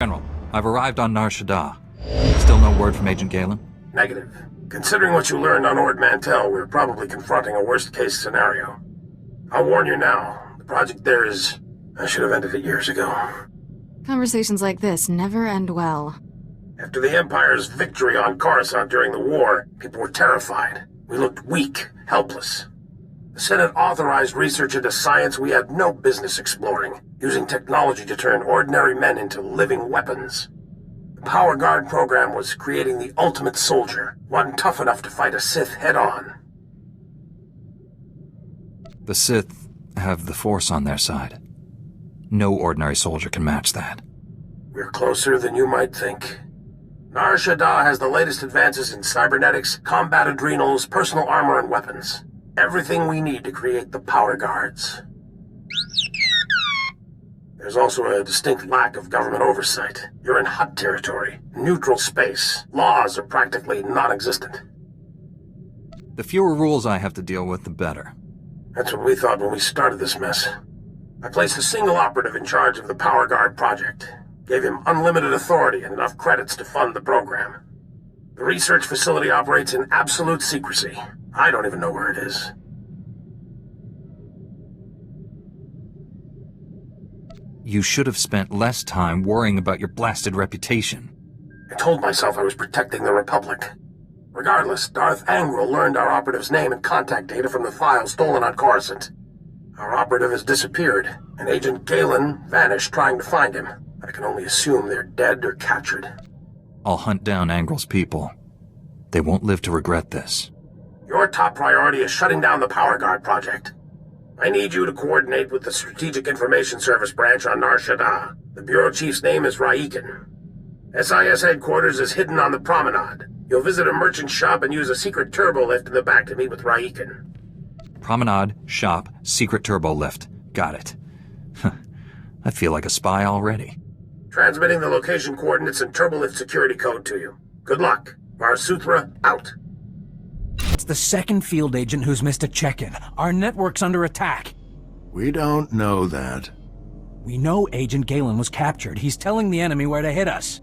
General, I've arrived on Nar Shadaa. Still no word from Agent Galen? Negative. Considering what you learned on Ord Mantell, we're probably confronting a worst-case scenario. I'll warn you now, the project there is... I should have ended it years ago. Conversations like this never end well. After the Empire's victory on Coruscant during the war, people were terrified. We looked weak, helpless. The Senate authorized research into science we had no business exploring, using technology to turn ordinary men into living weapons. The Power Guard program was creating the ultimate soldier, one tough enough to fight a Sith head-on. The Sith have the Force on their side. No ordinary soldier can match that. We're closer than you might think. Nar Shadaa has the latest advances in cybernetics, combat adrenals, personal armor, and weapons. Everything we need to create the Power Guards. There's also a distinct lack of government oversight. You're in hot territory, neutral space. Laws are practically non-existent. The fewer rules I have to deal with, the better. That's what we thought when we started this mess. I placed a single operative in charge of the Power Guard project. Gave him unlimited authority and enough credits to fund the program. The research facility operates in absolute secrecy. I don't even know where it is. You should have spent less time worrying about your blasted reputation. I told myself I was protecting the Republic. Regardless, Darth Angral learned our operative's name and contact data from the files stolen on Coruscant. Our operative has disappeared, and Agent Galen vanished trying to find him. I can only assume they're dead or captured. I'll hunt down Angral's people. They won't live to regret this. Your top priority is shutting down the Power Guard project. I need you to coordinate with the Strategic Information Service branch on Nar Shadaa. The Bureau Chief's name is Raiken. SIS headquarters is hidden on the promenade. You'll visit a merchant shop and use a secret turbo lift in the back to meet with Raiken. Promenade, shop, secret turbo lift. Got it. I feel like a spy already. Transmitting the location coordinates and turbolift security code to you. Good luck. Varsuthra, out. It's the second field agent who's missed a check-in. Our network's under attack. We don't know that. We know Agent Galen was captured. He's telling the enemy where to hit us.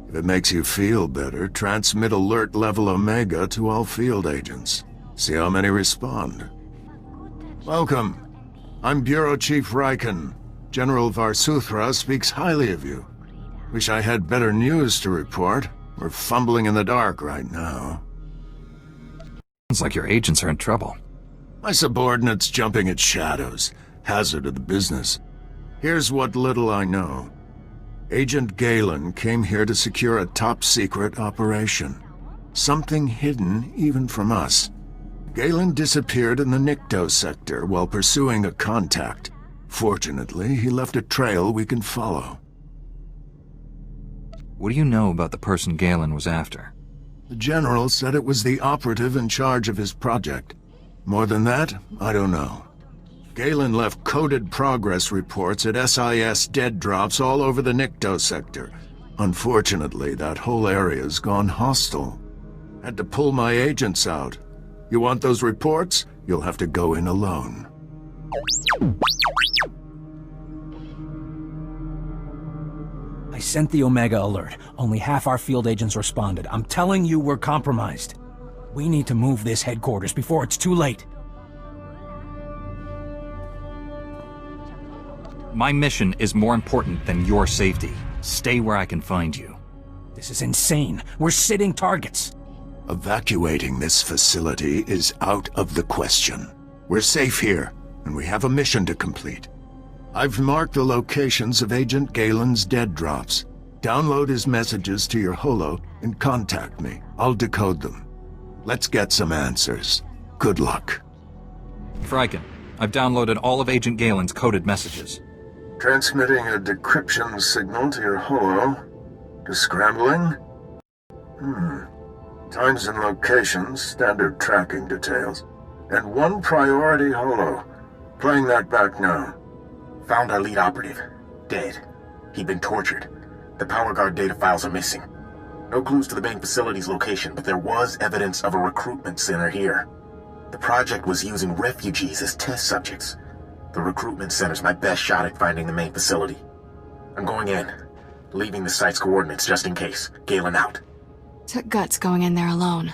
If it makes you feel better, transmit alert level Omega to all field agents. See how many respond. Welcome. I'm Bureau Chief Raiken. General Varsuthra speaks highly of you. Wish I had better news to report. We're fumbling in the dark right now. Sounds like your agents are in trouble. My subordinates jumping at shadows. Hazard of the business. Here's what little I know. Agent Galen came here to secure a top-secret operation. Something hidden even from us. Galen disappeared in the Nikto sector while pursuing a contact. Fortunately, he left a trail we can follow. What do you know about the person Galen was after? The General said it was the operative in charge of his project. More than that, I don't know. Galen left coded progress reports at SIS dead drops all over the Nikto sector. Unfortunately, that whole area's gone hostile. Had to pull my agents out. You want those reports? You'll have to go in alone. I sent the Omega alert. Only half our field agents responded. I'm telling you we're compromised. We need to move this headquarters before it's too late. My mission is more important than your safety. Stay where I can find you. This is insane. We're sitting targets. Evacuating this facility is out of the question. We're safe here, and we have a mission to complete. I've marked the locations of Agent Galen's dead drops. Download his messages to your holo and contact me. I'll decode them. Let's get some answers. Good luck. Fryken, I've downloaded all of Agent Galen's coded messages. Transmitting a decryption signal to your holo. Descrambling? Times and locations, standard tracking details. And one priority holo. Playing that back now. Found our lead operative. Dead. He'd been tortured. The Power Guard data files are missing. No clues to the main facility's location, but there was evidence of a recruitment center here. The project was using refugees as test subjects. The recruitment center's my best shot at finding the main facility. I'm going in. leaving the site's coordinates just in case. Galen out. Took guts going in there alone.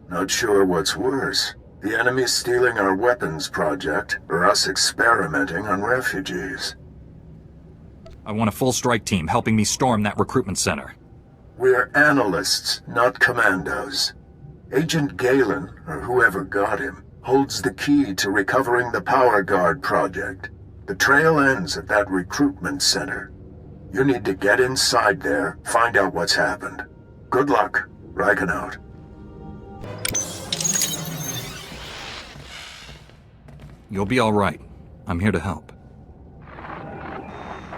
Not sure what's worse. The enemy stealing our weapons project, or us experimenting on refugees. I want a full strike team helping me storm that recruitment center. We're analysts, not commandos. Agent Galen, or whoever got him, holds the key to recovering the Power Guard project. The trail ends at that recruitment center. You need to get inside there, find out what's happened. Good luck. Riken out. You'll be all right. I'm here to help.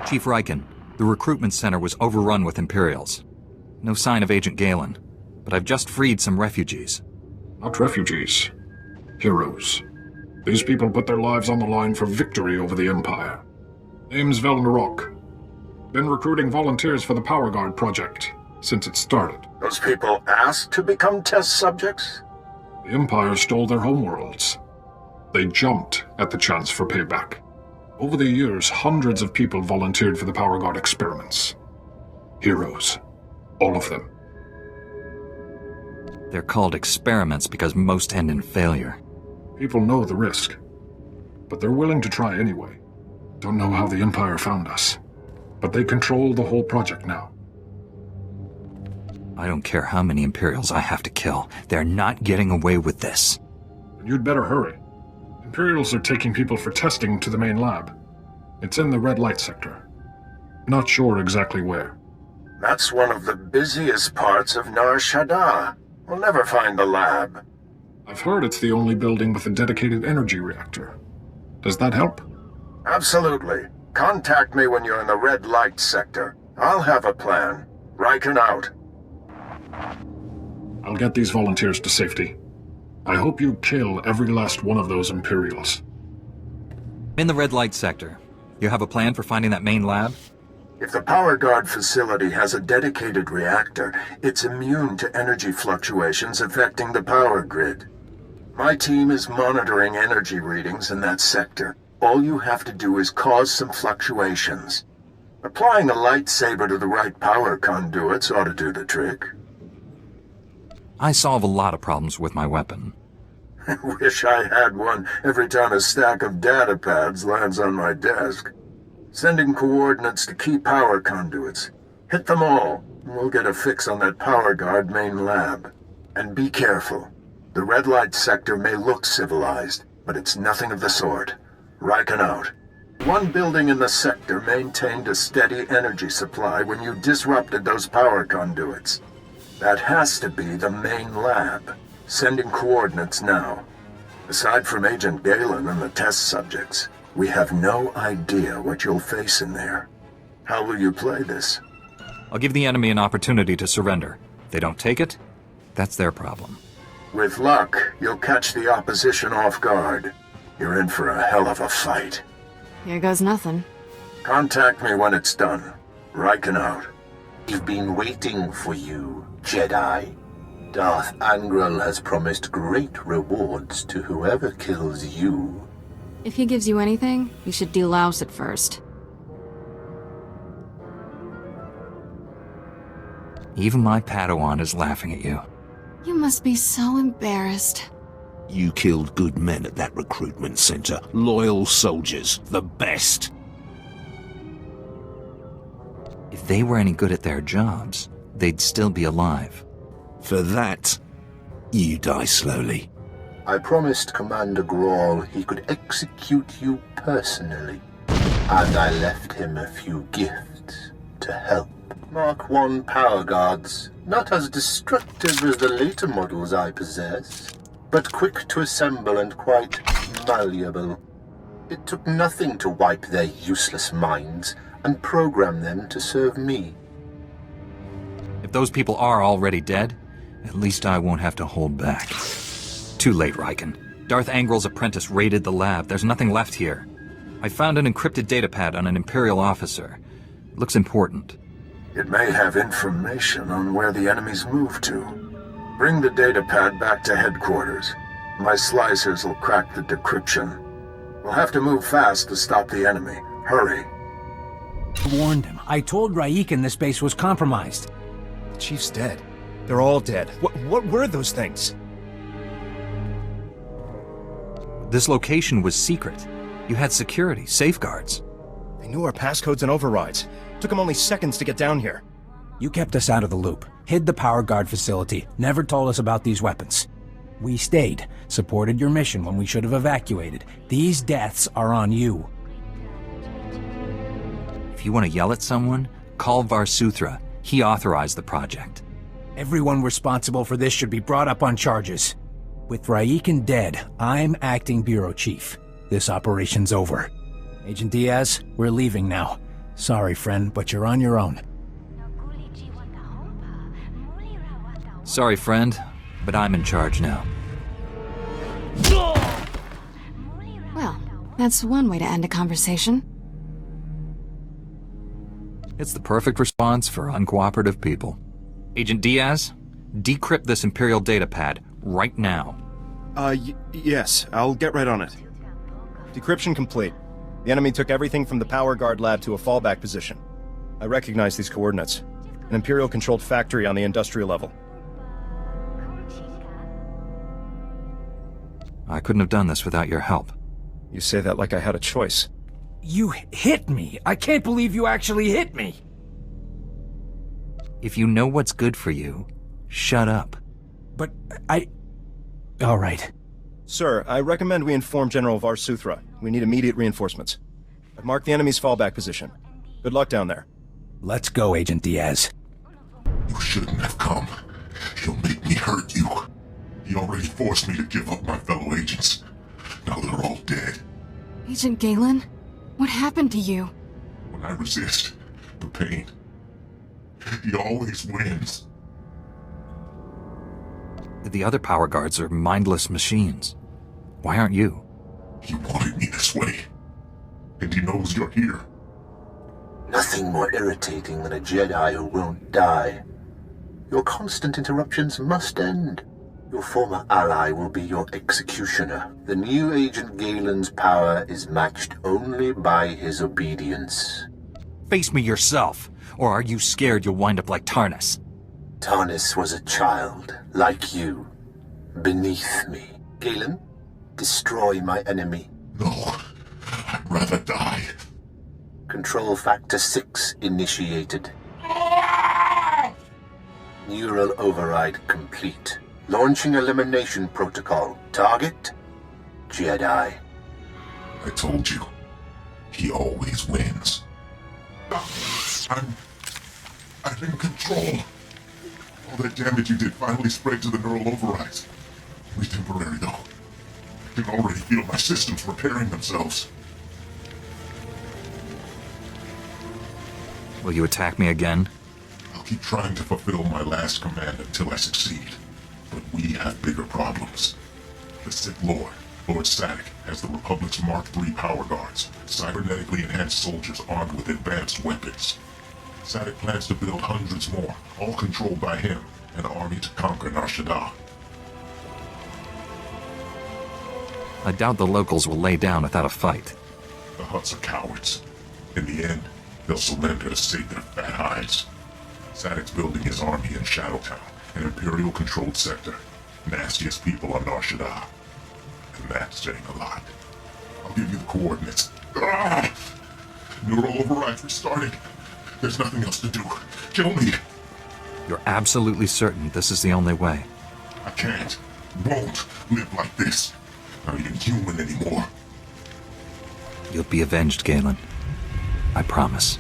Chief Riken, the recruitment center was overrun with Imperials. No sign of Agent Galen, but I've just freed some refugees. Not refugees. Heroes. These people put their lives on the line for victory over the Empire. Name's Velnarok. Been recruiting volunteers for the Power Guard project since it started. Those people asked to become test subjects? The Empire stole their homeworlds. They jumped at the chance for payback. Over the years, hundreds of people volunteered for the Power Guard experiments. Heroes. All of them. They're called experiments because most end in failure. People know the risk, but they're willing to try anyway. Don't know how the Empire found us, but they control the whole project now. I don't care how many Imperials I have to kill. They're not getting away with this. And you'd better hurry. Imperials are taking people for testing to the main lab. It's in the red light sector. Not sure exactly where. That's one of the busiest parts of Nar Shadaa. We'll never find the lab. I've heard it's the only building with a dedicated energy reactor. Does that help? Absolutely. Contact me when you're in the red light sector. I'll have a plan. Riken out. I'll get these volunteers to safety. I hope you kill every last one of those Imperials. In the red light sector, you have a plan for finding that main lab? If the Power Guard facility has a dedicated reactor, it's immune to energy fluctuations affecting the power grid. My team is monitoring energy readings in that sector. All you have to do is cause some fluctuations. Applying a lightsaber to the right power conduits ought to do the trick. I solve a lot of problems with my weapon. I wish I had one every time a stack of data pads lands on my desk. Sending coordinates to key power conduits. Hit them all, and we'll get a fix on that Power Guard main lab. And be careful. The red light sector may look civilized, but it's nothing of the sort. Riken out. One building in the sector maintained a steady energy supply when you disrupted those power conduits. That has to be the main lab. Sending coordinates now. Aside from Agent Galen and the test subjects, we have no idea what you'll face in there. How will you play this? I'll give the enemy an opportunity to surrender. If they don't take it, that's their problem. With luck, you'll catch the opposition off guard. You're in for a hell of a fight. Here goes nothing. Contact me when it's done. Riken out. We've been waiting for you, Jedi. Darth Angral has promised great rewards to whoever kills you. If he gives you anything, you should delouse it first. Even my Padawan is laughing at you. You must be so embarrassed. You killed good men at that recruitment center. Loyal soldiers. The best. If they were any good at their jobs, they'd still be alive. For that, you die slowly. I promised Commander Grawl he could execute you personally. And I left him a few gifts to help. Mark I power guards, not as destructive as the later models I possess, but quick to assemble and quite malleable. It took nothing to wipe their useless minds and program them to serve me. If those people are already dead, at least I won't have to hold back. Too late, Riken. Darth Angral's apprentice raided the lab. There's nothing left here. I found an encrypted datapad on an Imperial officer. It looks important. It may have information on where the enemies moved to. Bring the datapad back to headquarters. My slicers will crack the decryption. We'll have to move fast to stop the enemy. Hurry. I warned him. I told Raikin this base was compromised. The Chief's dead. They're all dead. What were those things? This location was secret. You had security, safeguards. They knew our passcodes and overrides. Took them only seconds to get down here. You kept us out of the loop, hid the power guard facility, never told us about these weapons. We stayed, supported your mission when we should have evacuated. These deaths are on you. If you want to yell at someone, call Varsuthra. He authorized the project. Everyone responsible for this should be brought up on charges. With Raikin dead, I'm acting bureau chief. This operation's over. Agent Diaz, we're leaving now. Sorry, friend, but you're on your own. Sorry, friend, but I'm in charge now. Well, that's one way to end a conversation. It's the perfect response for uncooperative people. Agent Diaz, decrypt this Imperial data pad right now. Yes, I'll get right on it. Decryption complete. The enemy took everything from the power guard lab to a fallback position. I recognize these coordinates. An Imperial-controlled factory on the industrial level. I couldn't have done this without your help. You say that like I had a choice. You hit me! I can't believe you actually hit me! If you know what's good for you, shut up. But all right. Sir, I recommend we inform General Varsuthra. We need immediate reinforcements. I've marked the enemy's fallback position. Good luck down there. Let's go, Agent Diaz. You shouldn't have come. He'll make me hurt you. He already forced me to give up my fellow agents. Now they're all dead. Agent Galen, what happened to you? When I resist the pain, he always wins. The other power guards are mindless machines. Why aren't you? He wanted me this way. And he knows you're here. Nothing more irritating than a Jedi who won't die. Your constant interruptions must end. Your former ally will be your executioner. The new Agent Galen's power is matched only by his obedience. Face me yourself, or are you scared you'll wind up like Tarnus? Tarnus was a child, like you, beneath me. Galen, destroy my enemy. No, I'd rather die. Control Factor 6 initiated. Neural override complete. Launching elimination protocol. Target? Jedi. I told you, he always wins. I'm in control. All that damage you did finally spread to the neural overrides. Only temporary, though. I can already feel my systems repairing themselves. Will you attack me again? I'll keep trying to fulfill my last command until I succeed. But we have bigger problems. The Sith Lord, Lord Sadek, has the Republic's Mark III power guards, cybernetically enhanced soldiers armed with advanced weapons. Sadek plans to build hundreds more, all controlled by him, an army to conquer Nar Shadaa. I doubt the locals will lay down without a fight. The Hutts are cowards. In the end, they'll surrender to save their fat hides. Sadek's building his army in Shadowtown, an Imperial-controlled sector. Nastiest people on Nar Shadaa. And that's saying a lot. I'll give you the coordinates. Neural overrides restarted. There's nothing else to do. Kill me. You're absolutely certain this is the only way? I can't, won't live like this. Not even human anymore. You'll be avenged, Galen. I promise.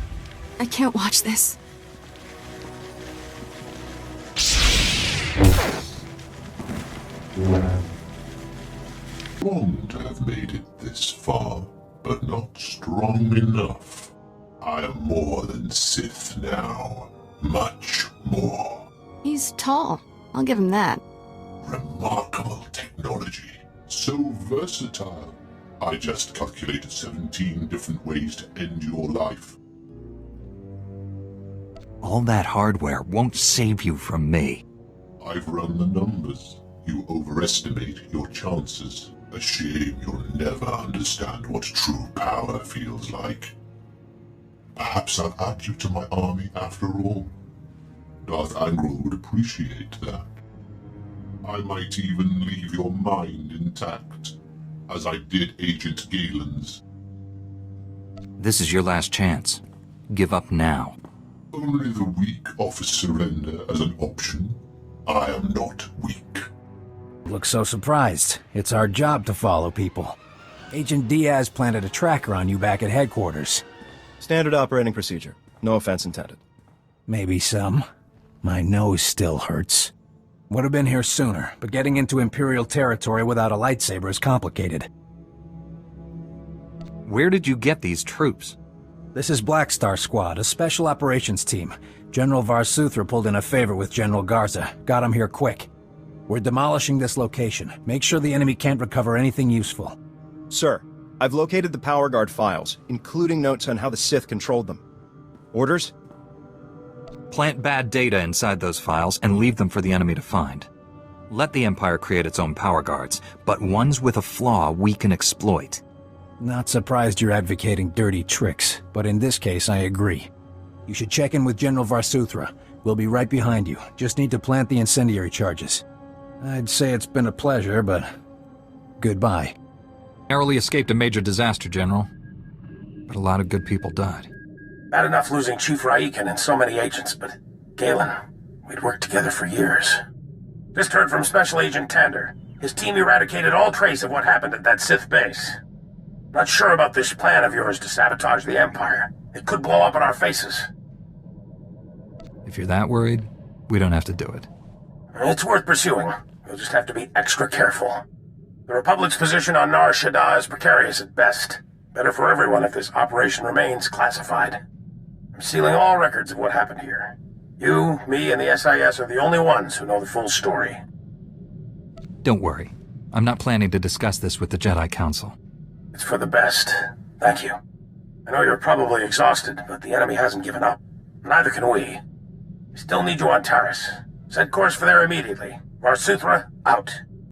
I can't watch this. Wrong to have made it this far, but not strong enough. I am more than Sith now. Much more. He's tall. I'll give him that. Remarkable technology. So versatile. I just calculated 17 different ways to end your life. All that hardware won't save you from me. I've run the numbers. You overestimate your chances. A shame you'll never understand what true power feels like. Perhaps I'll add you to my army after all. Darth Angral would appreciate that. I might even leave your mind intact, as I did Agent Galen's. This is your last chance. Give up now. Only the weak offer surrender as an option. I am not weak. Look so surprised. It's our job to follow people. Agent Diaz planted a tracker on you back at headquarters. Standard operating procedure. No offense intended. Maybe some. My nose still hurts. Would have been here sooner, but getting into Imperial territory without a lightsaber is complicated. Where did you get these troops? This is Black Star Squad, a special operations team. General Varsuthra pulled in a favor with General Garza. Got him here quick. We're demolishing this location. Make sure the enemy can't recover anything useful. Sir, I've located the Power Guard files, including notes on how the Sith controlled them. Orders? Plant bad data inside those files and leave them for the enemy to find. Let the Empire create its own power guards, but ones with a flaw we can exploit. Not surprised you're advocating dirty tricks, but in this case I agree. You should check in with General Varsuthra. We'll be right behind you. Just need to plant the incendiary charges. I'd say it's been a pleasure, but goodbye. Narrowly escaped a major disaster, General. But a lot of good people died. Bad enough losing Chief Raiken and so many agents, but Galen, we'd worked together for years. Just heard from Special Agent Tander. His team eradicated all trace of what happened at that Sith base. Not sure about this plan of yours to sabotage the Empire. It could blow up in our faces. If you're that worried, we don't have to do it. It's worth pursuing. You'll just have to be extra careful. The Republic's position on Nar Shadaa is precarious at best. Better for everyone if this operation remains classified. I'm sealing all records of what happened here. You, me, and the SIS are the only ones who know the full story. Don't worry. I'm not planning to discuss this with the Jedi Council. It's for the best. Thank you. I know you're probably exhausted, but the enemy hasn't given up. Neither can we. We still need you on Taris. Set course for there immediately. Varsuthra, out.